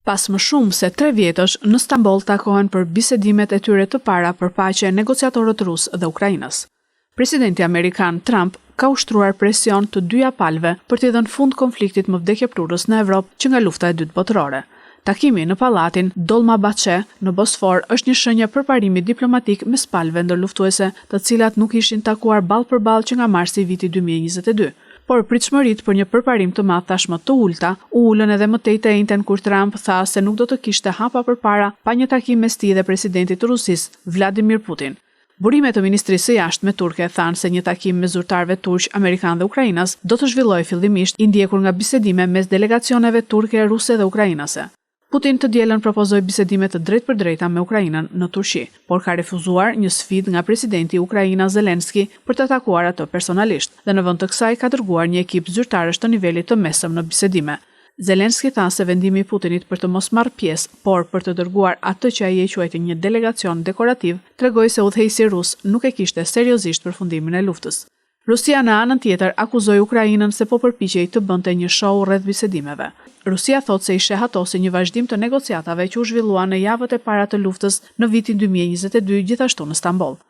Pas më shumë se 3 vjetësh, në Stamboll takohen për bisedimet e tyre të para për paqe negociatorët rus dhe ukrainës. Presidenti amerikan Trump ka ushtruar presion të dyja palëve për t'i dhënë fund konfliktit më vdekjeprurës në Evropë që nga lufta e dytë botërore. Takimi në pallatin Dolmabahçe në Bosfor është një shenjë përparimi diplomatik mes palëve ndërluftuese, të cilat nuk ishin takuar ballë për ballë që nga marsi i vitit 2022. Por pritshmëritë për një përparim të madh tashmë të ulta u ulën edhe më tej të njëjtën kur Trump tha se nuk do të kishte hapa përpara pa një takim mes tij dhe presidentit të Rusisë, Vladimir Putin. Burimet të Ministrisë së Jashtme turke thanë se një takim me zyrtarëve turq, amerikan dhe ukrainas do të zhvillojë fillimisht i ndjekur nga bisedime mes delegacioneve turke, ruse dhe ukrainase. Putin të dielën propozoi bisedime të drejtë për drejta me Ukrainën në Turqi, por ka refuzuar një sfidë nga presidenti i Ukrainës Zelenski për të takuar atë personalisht, dhe në vend të kësaj ka dërguar një ekip zyrtarësh të nivelit të mesëm në bisedime. Zelenski tha se vendimi i Putinit për të mos marrë pjesë, por për të dërguar atë që ai e quajti një delegacion dekorativ, tregoi se udhëheqësi rus nuk e kishte seriozisht përfundimin e luftës. Rusia në anën tjetër akuzoi Ukrainën se po përpiqej të bënte një show rreth bisedimeve. Rusia thot se i shehatosi një vazhdim të negociatave që u zhvilluan në javët e para të luftës në vitin 2022 gjithashtu në Stamboll.